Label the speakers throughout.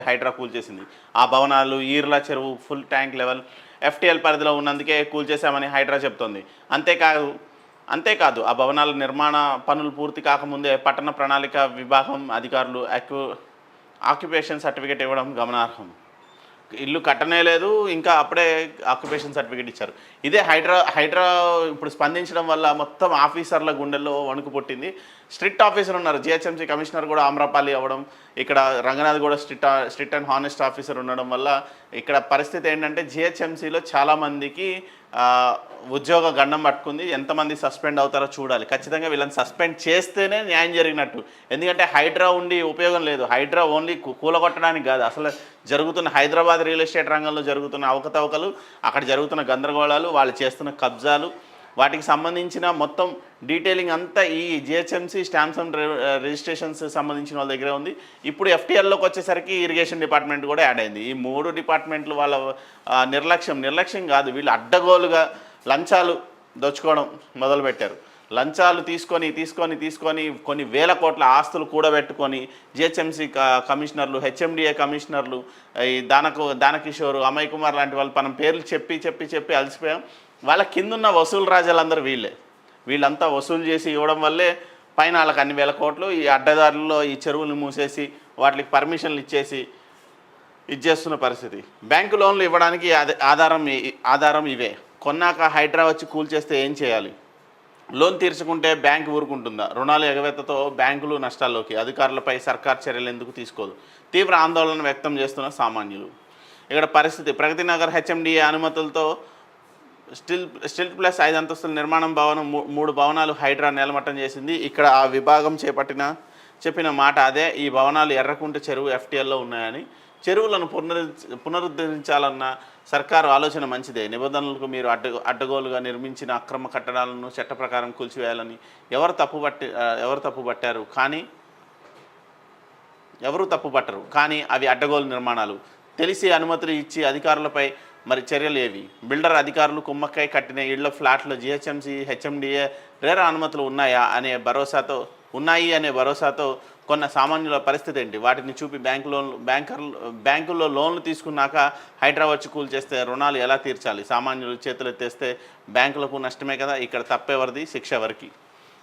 Speaker 1: హైడ్రా కూల్చేసింది. ఆ భవనాలు ఈర్ల చెరువు ఫుల్ ట్యాంక్ లెవెల్ ఎఫ్టీఎల్ పరిధిలో ఉన్నందుకే కూల్చేశామని హైడ్రా చెప్తోంది. అంతేకాదు ఆ భవనాల నిర్మాణ పనులు పూర్తి కాకముందే పట్టణ ప్రణాళిక విభాగం అధికారులు ఆక్యుపేషన్ సర్టిఫికేట్ ఇవ్వడం గమనార్హం. ఇల్లు కట్టనే లేదు, ఇంకా అప్పుడే ఆక్యుపేషన్ సర్టిఫికేట్ ఇచ్చారు. ఇదే హైడ్రా ఇప్పుడు స్పందించడం వల్ల మొత్తం ఆఫీసర్ల గుండెల్లో వణుకు పుట్టింది. స్ట్రిక్ట్ ఆఫీసర్ ఉన్నారు, జిహెచ్ఎంసీ కమిషనర్ కూడా ఆమ్రపాలి అవ్వడం, ఇక్కడ రంగనాథ్ కూడా స్ట్రిక్ట్ అండ్ హానెస్ట్ ఆఫీసర్ ఉండడం వల్ల ఇక్కడ పరిస్థితి ఏంటంటే జిహెచ్ఎంసీలో చాలామందికి ఉద్యోగ గండం పట్టుకుంది. ఎంతమంది సస్పెండ్ అవుతారో చూడాలి. ఖచ్చితంగా వీళ్ళని సస్పెండ్ చేస్తేనే న్యాయం జరిగినట్టు. ఎందుకంటే హైడ్రా ఉండి ఉపయోగం లేదు. హైడ్రా ఓన్లీ కూలగొట్టడానికి కాదు, అసలు జరుగుతున్న హైదరాబాద్ రియల్ ఎస్టేట్ రంగంలో జరుగుతున్న అవకతవకలు, అక్కడ జరుగుతున్న గందరగోళాలు, వాళ్ళు చేస్తున్న కబ్జాలు, వాటికి సంబంధించిన మొత్తం డీటెయిలింగ్ అంతా ఈ జిహెచ్ఎంసీ స్టాంప్స్ అండ్ రిజిస్ట్రేషన్స్ సంబంధించిన వాళ్ళ దగ్గరే ఉంది. ఇప్పుడు ఎఫ్టీఎల్లోకి వచ్చేసరికి ఇరిగేషన్ డిపార్ట్మెంట్ కూడా యాడ్ అయింది. ఈ 3 డిపార్ట్మెంట్లు వాళ్ళ నిర్లక్ష్యం కాదు, వీళ్ళు అడ్డగోలుగా లంచాలు దోచుకోవడం మొదలుపెట్టారు. లంచాలు తీసుకొని కొన్ని వేల కోట్ల ఆస్తులు కూడబెట్టుకొని జిహెచ్ఎంసీ కమిషనర్లు, హెచ్ఎండిఏ కమిషనర్లు, ఈ దానకిషోర్, అమయ్ కుమార్ లాంటి వాళ్ళు మనం పేర్లు చెప్పి అలసిపోయాం. వాళ్ళ కిందున్న వసూలు రాజాలందరూ వీళ్ళంతా వసూలు చేసి ఇవ్వడం వల్లే పైన వాళ్ళకి అన్ని వేల కోట్లు ఈ అడ్డదారుల్లో ఈ చెరువులు మూసేసి వాటికి పర్మిషన్లు ఇచ్చేస్తున్న పరిస్థితి. బ్యాంకు లోన్లు ఇవ్వడానికి ఆధారం ఇవే. కొన్నాక హైడ్రా వచ్చి కూల్చేస్తే ఏం చేయాలి? లోన్ తీర్చుకుంటే బ్యాంకు ఊరుకుంటుందా? రుణాలు ఎగవేతతో బ్యాంకులు నష్టాల్లోకి. అధికారులపై సర్కార్ చర్యలు ఎందుకు తీసుకోదు? తీవ్ర ఆందోళన వ్యక్తం చేస్తున్న సామాన్యులు. ఇక్కడ పరిస్థితి Pragathi Nagar HMDA అనుమతులతో still plus 5 అంతస్తుల నిర్మాణం భవనం 3 భవనాలు హైడ్రా నేలమట్టం చేసింది. ఇక్కడ ఆ విభాగం చెప్పిన మాట అదే. ఈ భవనాలు ఎర్రకుంట చెరువు ఎఫ్టీఎల్లో ఉన్నాయని. చెరువులను పునరుద్ధరించాలన్న సర్కారు ఆలోచన మంచిదే. నిబంధనలకు మీరు అడ్డగోలుగా నిర్మించిన అక్రమ కట్టడాలను చట్ట ప్రకారం కూల్చివేయాలని ఎవరు తప్పుపట్టరు. కానీ అవి అడ్డగోలు నిర్మాణాలు. తెలిసి అనుమతులు ఇచ్చి అధికారులపై మరి చర్యలు ఏవి? బిల్డర్ అధికారులు కుమ్మక్కై కట్టిన ఇళ్ల ఫ్లాట్లు జిహెచ్ఎంసీ, హెచ్ఎండిఏ రేరా అనుమతులు ఉన్నాయి అనే భరోసాతో కొన్న సామాన్యుల పరిస్థితి ఏంటి? వాటిని చూపి బ్యాంకుల్లో లోన్లు తీసుకున్నాక హైడ్రా వచ్చి కూల్చేస్తే రుణాలు ఎలా తీర్చాలి? సామాన్యులు చేతులు ఎత్తేస్తే బ్యాంకులకు నష్టమే కదా. ఇక్కడ తప్పెవరిది, శిక్ష ఎవరికి?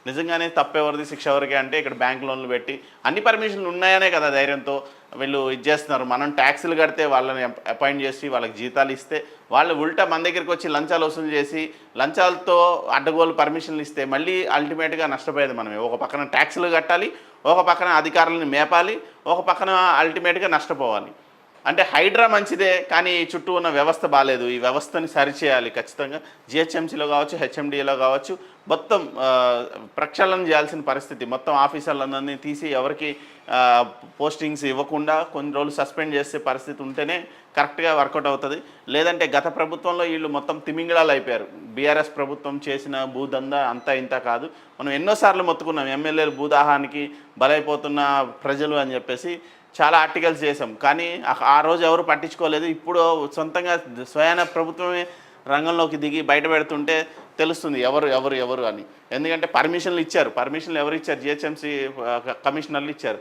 Speaker 1: నిజంగానే తప్పెవరిది, శిక్ష ఎవరికి అంటే ఇక్కడ బ్యాంక్ లోన్లు పెట్టి అన్ని పర్మిషన్లు ఉన్నాయనే కదా ధైర్యంతో వీళ్ళు చేస్తున్నారు. మనం ట్యాక్సులు కడితే వాళ్ళని అపాయింట్ చేసి వాళ్ళకి జీతాలు ఇస్తే వాళ్ళు ఉల్టా మన దగ్గరికి వచ్చి లంచాలు వసూలు చేసి లంచాలతో అడ్డగోలు పర్మిషన్లు ఇస్తే మళ్ళీ అల్టిమేట్గా నష్టపోయేది మనమే. ఒక పక్కన ట్యాక్సులు కట్టాలి, ఒక పక్కన అధికారులను మేపాలి, ఒక పక్కన అల్టిమేట్గా నష్టపోవాలి. అంటే హైడ్రా మంచిదే, కానీ చుట్టూ ఉన్న వ్యవస్థ బాగాలేదు. ఈ వ్యవస్థని సరిచేయాలి ఖచ్చితంగా. జిహెచ్ఎంసీలో కావచ్చు, హెచ్ఎండిఏలో కావచ్చు, మొత్తం ప్రక్షాళన చేయాల్సిన పరిస్థితి. మొత్తం ఆఫీసర్లందరినీ తీసి ఎవరికి పోస్టింగ్స్ ఇవ్వకుండా కొన్ని రోజులు సస్పెండ్ చేసే పరిస్థితి ఉంటేనే కరెక్ట్గా వర్కౌట్ అవుతుంది. లేదంటే గత ప్రభుత్వంలో వీళ్ళు మొత్తం తిమింగళాలు అయిపోయారు. బీఆర్ఎస్ ప్రభుత్వం చేసిన భూదందా అంతా ఇంత కాదు. మనం ఎన్నోసార్లు మొత్తుకున్నాం ఎమ్మెల్యేలు భూదాహానికి బలైపోతున్న ప్రజలు అని చెప్పేసి చాలా ఆర్టికల్స్ చేసాం. కానీ ఆ రోజు ఎవరు పట్టించుకోలేదు. ఇప్పుడు సొంతంగా స్వయాన ప్రభుత్వమే రంగంలోకి దిగి బయట పెడుతుంటే తెలుస్తుంది ఎవరు అని. ఎందుకంటే పర్మిషన్లు ఎవరు ఇచ్చారు? జిహెచ్ఎంసీ కమిషనర్లు ఇచ్చారు.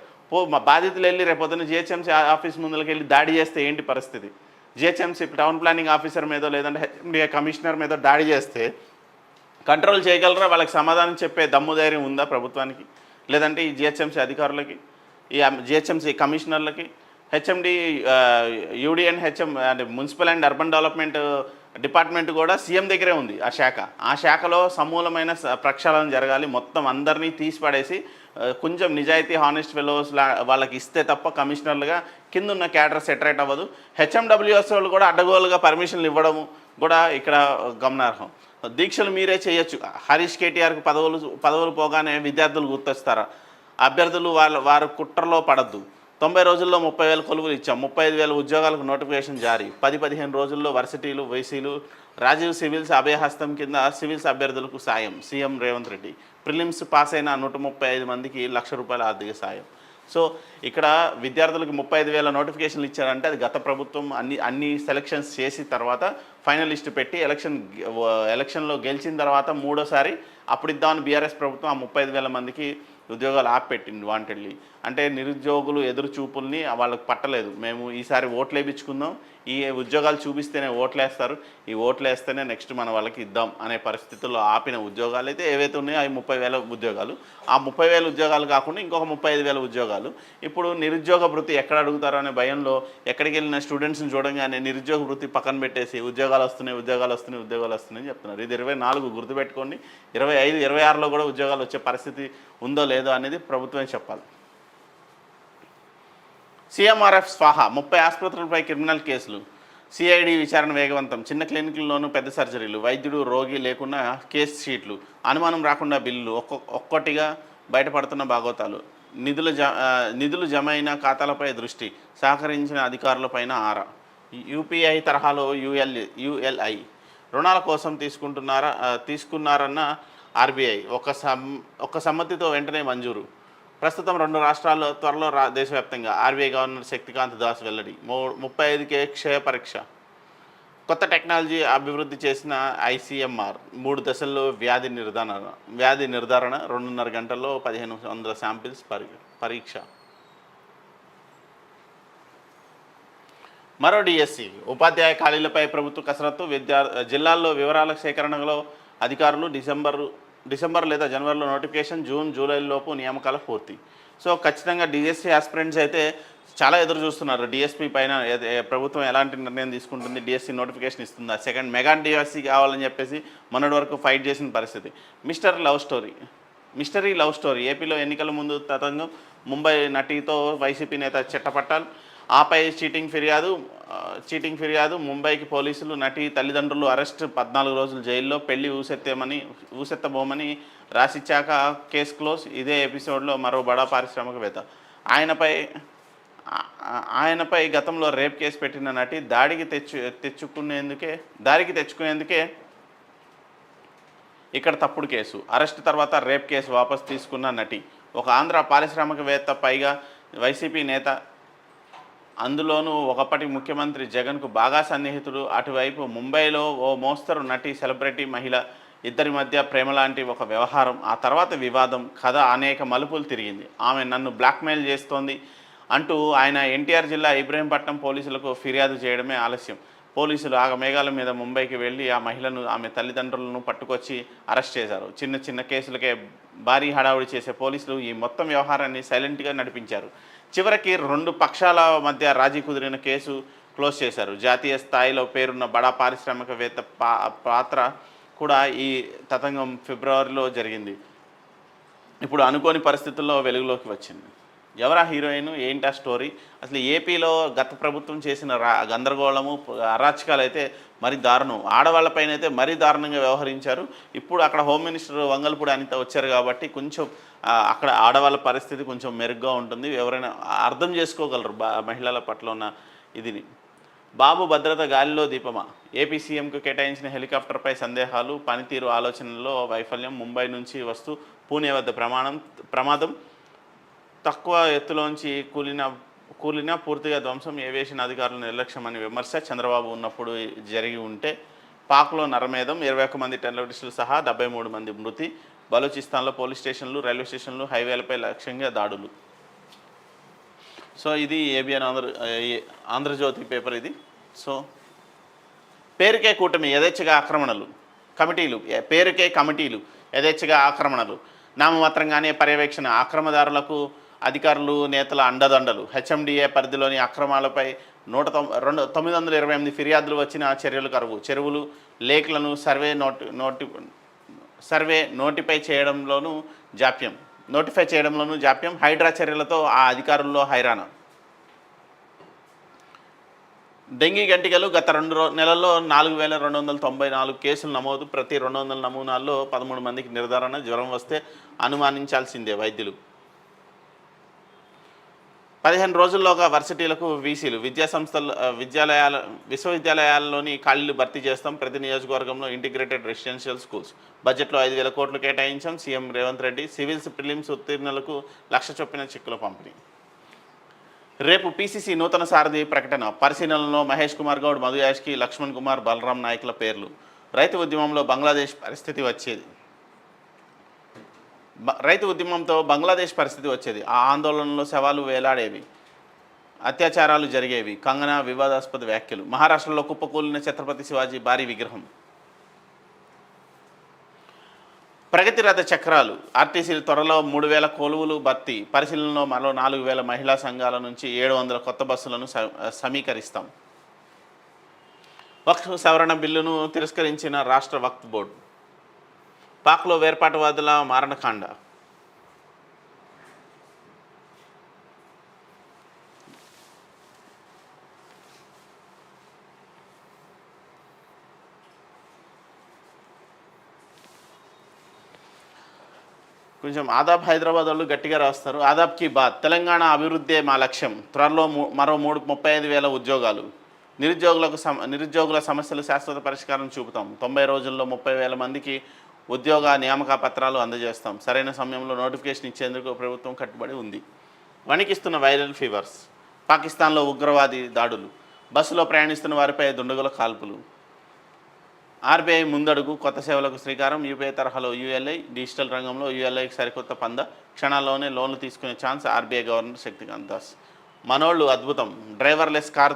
Speaker 1: మా బాధితులు వెళ్ళి రేపొద్దున జిహెచ్ఎంసీ ఆఫీస్ ముందుకు వెళ్ళి దాడి చేస్తే ఏంటి పరిస్థితి? జిహెచ్ఎంసీ టౌన్ ప్లానింగ్ ఆఫీసర్ మీదో లేదంటే హెచ్ఎండిఏ కమిషనర్ మీదో దాడి చేస్తే కంట్రోల్ చేయగలరా? వాళ్ళకి సమాధానం చెప్పే దమ్ము ధైర్యం ఉందా ప్రభుత్వానికి? లేదంటే ఈ జిహెచ్ఎంసీ అధికారులకి, ఈ జిహెచ్ఎంసీ కమిషనర్లకి, హెచ్ఎండి యూడిఎన్ అంటే municipal and urban development department కూడా సీఎం దగ్గరే ఉంది. ఆ శాఖలో సమూలమైన ప్రక్షాళన జరగాలి. మొత్తం అందరినీ తీసిపడేసి కొంచెం నిజాయితీ హానెస్ట్ ఫెలోస్ వాళ్ళకి ఇస్తే తప్ప కమిషనర్లుగా కింద ఉన్న క్యాడర్ సెటరేట్ అవ్వదు. హెచ్ఎండబ్ల్యూఎస్ వాళ్ళు కూడా అడ్డగోలుగా పర్మిషన్లు ఇవ్వడము కూడా ఇక్కడ గమనార్హం. దీక్షలు మీరే చేయొచ్చు. హరీష్ కేటీఆర్కి పదవులు పోగానే విద్యార్థులు గుర్తొస్తారా? అభ్యర్థులు వారు కుట్రలో పడద్దు. 90 రోజుల్లో 30,000 కొలువులు ఇచ్చాం. 35,000 ఉద్యోగాలకు నోటిఫికేషన్ జారీ. 10-15 రోజుల్లో వర్సిటీలు, వైసీలు, రాజీవ్ సివిల్స్ అభయహస్తం కింద సివిల్స్ అభ్యర్థులకు సాయం. CM Revanth Reddy. Prelims pass అయిన 135 మందికి ₹1,00,000 ఆర్థిక సాయం. సో ఇక్కడ విద్యార్థులకు 35,000 నోటిఫికేషన్లు ఇచ్చారంటే అది గత ప్రభుత్వం అన్ని సెలక్షన్స్ చేసి తర్వాత ఫైనల్ లిస్ట్ పెట్టి ఎలక్షన్లో గెలిచిన తర్వాత మూడోసారి అప్పుడు ఇద్దామని బీఆర్ఎస్ ప్రభుత్వం ఆ 35,000 మందికి ఉద్యోగాలు ఆపెట్టింది వాంటెడ్లీ. అంటే నిరుద్యోగులు ఎదురు చూపుల్ని వాళ్ళకు పట్టలేదు. మేము ఈసారి ఓట్లు వేయించుకుందాం, ఈ ఉద్యోగాలు చూపిస్తేనే ఓట్లేస్తారు, ఈ ఓట్లేస్తేనే నెక్స్ట్ మన వాళ్ళకి ఇద్దాం అనే పరిస్థితుల్లో ఆపిన ఉద్యోగాలు అయితే ఏవైతే ఉన్నాయో అవి 30,000 ఉద్యోగాలు. ఆ 30,000 ఉద్యోగాలు కాకుండా ఇంకొక 35,000 ఉద్యోగాలు. ఇప్పుడు నిరుద్యోగ భృతి ఎక్కడ అడుగుతారో అనే భయంలో ఎక్కడికి వెళ్ళిన స్టూడెంట్స్ని చూడంగానే నిరుద్యోగ భృతి పక్కన పెట్టేసి ఉద్యోగాలు వస్తున్నాయి అని చెప్తున్నారు. ఇది 24 గుర్తుపెట్టుకోండి. 25, 26లో కూడా ఉద్యోగాలు వచ్చే పరిస్థితి ఉందో లేదో అనేది ప్రభుత్వమే చెప్పాలి. సీఎంఆర్ఎఫ్ స్వాహా, 30 ఆసుపత్రులపై క్రిమినల్ కేసులు. సిఐడి విచారణ వేగవంతం. చిన్న క్లినిక్లలోనూ పెద్ద సర్జరీలు, వైద్యుడు రోగి లేకుండా కేసు షీట్లు, అనుమానం రాకుండా బిల్లులు, ఒక్కొక్కటిగా బయటపడుతున్న భాగోతాలు. నిధులు జమ అయిన ఖాతాలపై దృష్టి, సహకరించిన అధికారులపైన ఆరా. యూపీఐ తరహాలో యుఎల్ఐ రుణాల కోసం తీసుకున్నారన్న ఆర్బీఐ ఒక సమ్మతితో వెంటనే మంజూరు. ప్రస్తుతం 2 రాష్ట్రాల్లో, త్వరలో దేశవ్యాప్తంగా. ఆర్బీఐ గవర్నర్ శక్తికాంత్ దాస్ వెల్లడి. 35కే క్షయ పరీక్ష. కొత్త టెక్నాలజీ అభివృద్ధి చేసిన ఐసీఎంఆర్ 3 దశల్లో వ్యాధి నిర్ధారణ 2.5 గంటల్లో 1500 శాంపిల్స్ పరీక్ష. మరో డిఎస్సి ఉపాధ్యాయ ఖాళీలపై ప్రభుత్వ కసరత్తు. జిల్లాల్లో వివరాల సేకరణలో అధికారులు. డిసెంబర్ లేదా జనవరిలో నోటిఫికేషన్, జూన్ జూలైలోపు నియామకాల పూర్తి. సో ఖచ్చితంగా డిఎస్సి ఆస్పిరెంట్స్ అయితే చాలా ఎదురు చూస్తున్నారు. డిఎస్పీ పైన ప్రభుత్వం ఎలాంటి నిర్ణయం తీసుకుంటుంది, డిఎస్సి నోటిఫికేషన్ ఇస్తుందా, సెకండ్ మెగా డిఎస్సి కావాలని చెప్పేసి మొన్నటి వరకు ఫైట్ చేసిన పరిస్థితి. Mystery love story. ఏపీలో ఎన్నికల ముందు తతంగం. ముంబై నటితో వైసీపీ నేత చెట్టపట్టాలు. ఆపై చీటింగ్ ఫిర్యాదు. ముంబైకి పోలీసులు. నటి తల్లిదండ్రులు అరెస్ట్. 14 రోజులు జైల్లో. పెళ్లి ఊసెత్తబోమని రాసిచ్చాక కేసు క్లోజ్. ఇదే ఎపిసోడ్లో మరో బడా పారిశ్రామికవేత్త. ఆయనపై గతంలో రేప్ కేసు పెట్టిన నటి దారికి తెచ్చుకునేందుకే ఇక్కడ తప్పుడు కేసు. అరెస్ట్ తర్వాత రేప్ కేసు వాపసు తీసుకున్న నటి. ఒక ఆంధ్ర పారిశ్రామికవేత్త, పైగా వైసీపీ నేత. అందులోనూ ఒకప్పటి ముఖ్యమంత్రి జగన్కు బాగా సన్నిహితుడు. అటువైపు ముంబైలో ఓ మోస్తరు నటి, సెలబ్రిటీ మహిళ. ఇద్దరి మధ్య ప్రేమ లాంటి ఒక వ్యవహారం. ఆ తర్వాత వివాదం. కథ అనేక మలుపులు తిరిగింది. ఆమె నన్ను బ్లాక్మెయిల్ చేస్తోంది అంటూ ఆయన ఎన్టీఆర్ జిల్లా ఇబ్రహీంపట్నం పోలీసులకు ఫిర్యాదు చేయడమే ఆలస్యం. పోలీసులు ఆగమేఘాల మీద ముంబైకి వెళ్ళి ఆ మహిళను, ఆమె తల్లిదండ్రులను పట్టుకొచ్చి అరెస్ట్ చేశారు. చిన్న కేసులకే భారీ హడావుడి చేసే పోలీసులు ఈ మొత్తం వ్యవహారాన్ని సైలెంట్గా నడిపించారు. చివరికి 2 పక్షాల మధ్య రాజీ కుదిరిన కేసు క్లోజ్ చేశారు. జాతీయ స్థాయిలో పేరున్న బడా పారిశ్రామికవేత్త పాత్ర కూడా ఈ తతంగం ఫిబ్రవరిలో జరిగింది. ఇప్పుడు అనుకోని పరిస్థితుల్లో వెలుగులోకి వచ్చింది. ఎవరా హీరోయిన్, ఏంటా స్టోరీ? అసలు ఏపీలో గత ప్రభుత్వం చేసిన గందరగోళము, అరాచకాలు అయితే మరీ దారుణం. ఆడవాళ్ళపైన అయితే మరీ దారుణంగా వ్యవహరించారు. ఇప్పుడు అక్కడ హోమ్ మినిస్టర్ వంగల్పూడి అనిత వచ్చారు కాబట్టి కొంచెం అక్కడ ఆడవాళ్ళ పరిస్థితి కొంచెం మెరుగ్గా ఉంటుంది. ఎవరైనా అర్థం చేసుకోగలరు మహిళల పట్ల ఉన్న ఇదిని. బాబు భద్రత గాలిలో దీపమా? ఏపీ సీఎంకు కేటాయించిన హెలికాప్టర్పై సందేహాలు, పనితీరు ఆలోచనల్లో వైఫల్యం. ముంబై నుంచి వస్తూ పూణే వద్ద ప్రమాదం. తక్కువ ఎత్తులోంచి కూలిన పూర్తిగా ధ్వంసం. ఏవియేషన్ అధికారుల నిర్లక్ష్యమని విమర్శ. చంద్రబాబు ఉన్నప్పుడు జరిగి ఉంటే. పాక్లో నరమేధం. 21 మంది టెర్రరిస్టులు సహా 73 మంది మృతి. బలూచిస్తాన్లో పోలీస్ స్టేషన్లు, రైల్వే స్టేషన్లు, హైవేలపై లక్ష్యంగా దాడులు. సో ఇది ఏబిఎన్ ఆంధ్రజ్యోతి పేపర్ ఇది. సో పేరుకే కూటమి యథేచ్ఛగా ఆక్రమణలు. కమిటీలు యథేచ్ఛగా ఆక్రమణలు. నామమాత్రంగానే పర్యవేక్షణ. ఆక్రమదారులకు అధికారులు, నేతల అండదండలు. హెచ్ఎండిఏ పరిధిలోని అక్రమాలపై 928 ఫిర్యాదులు వచ్చిన చర్యలు కరువు. చెరువులు, లేక్లను నోటిఫై చేయడంలోనూ జాప్యం. హైడ్రా చర్యలతో ఆ అధికారుల్లో హైరాణ. డెంగీ గంటికలు. గత 2 నెలల్లో 4294 కేసులు నమోదు. ప్రతి 200 నమూనాల్లో 13 మందికి నిర్ధారణ. జ్వరం వస్తే అనుమానించాల్సిందే వైద్యులు. 15 రోజుల్లోగా వర్సిటీలకు వీసీలు. విశ్వవిద్యాలయాల్లోని ఖాళీలు భర్తీ చేస్తాం. ప్రతి నియోజకవర్గంలో ఇంటిగ్రేటెడ్ రెసిడెన్షియల్ స్కూల్స్. బడ్జెట్లో 5,000 కోట్లు కేటాయించాం. CM Revanth Reddy. Civils prelims ఉత్తీర్ణులకు 1,00,000 చొప్పున చెక్కుల పంపిణీ. రేపు పీసీసీ నూతన సారథి ప్రకటన. పరిశీలనలో మహేష్ కుమార్ గౌడ్, మధు యాష్కి, లక్ష్మణ్ కుమార్, బలరాం నాయకుల పేర్లు. రైతు ఉద్యమంలో బంగ్లాదేశ్ పరిస్థితి వచ్చేది. రైతు ఉద్యమంతో బంగ్లాదేశ్ పరిస్థితి వచ్చేది. ఆ ఆందోళనలో శవాలు వేలాడేవి, అత్యాచారాలు జరిగేవి. కంగనా వివాదాస్పద వ్యాఖ్యలు. మహారాష్ట్రలో కుప్పకూలిన ఛత్రపతి శివాజీ భారీ విగ్రహం. ప్రగతి రథ చక్రాలు. ఆర్టీసీ త్వరలో 3,000 కొలువులు భర్తీ. పరిశీలనలో మరో 4,000 మహిళా సంఘాల నుంచి 700 కొత్త బస్సులను సమీకరిస్తాం. వక్ఫ్ సవరణ బిల్లును తిరస్కరించిన రాష్ట్ర వక్ఫ్ బోర్డు. పాక్లో వేర్పాటువాదుల మారణకాండ. కొంచెం ఆదాబ్ హైదరాబాద్ వాళ్ళు గట్టిగా రాస్తారు. ఆదాబ్ కి బాద్. తెలంగాణ అభివృద్ధే మా లక్ష్యం. త్వరలో మరో 35,000 ఉద్యోగాలు. నిరుద్యోగుల సమస్యలు శాశ్వత పరిష్కారం చూపుతాం. 90 రోజుల్లో 30,000 మందికి ఉద్యోగ నియామక పత్రాలు అందజేస్తాం. సరైన సమయంలో నోటిఫికేషన్ ఇచ్చేందుకు ప్రభుత్వం కట్టుబడి ఉంది. వణికిస్తున్న వైరల్ ఫీవర్స్. పాకిస్తాన్లో ఉగ్రవాది దాడులు. బస్సులో ప్రయాణిస్తున్న వారిపై దుండగుల కాల్పులు. ఆర్బీఐ ముందడుగు. కొత్త సేవలకు శ్రీకారం. యూపీఐ తరహాలో యూఎల్ఐ. డిజిటల్ రంగంలో యూఎల్ఐకి సరికొత్త పంద. క్షణాల్లోనే లోన్లు తీసుకునే chance. RBI governor Shaktikant Das. మనోళ్ళు అద్భుతం. Driverless car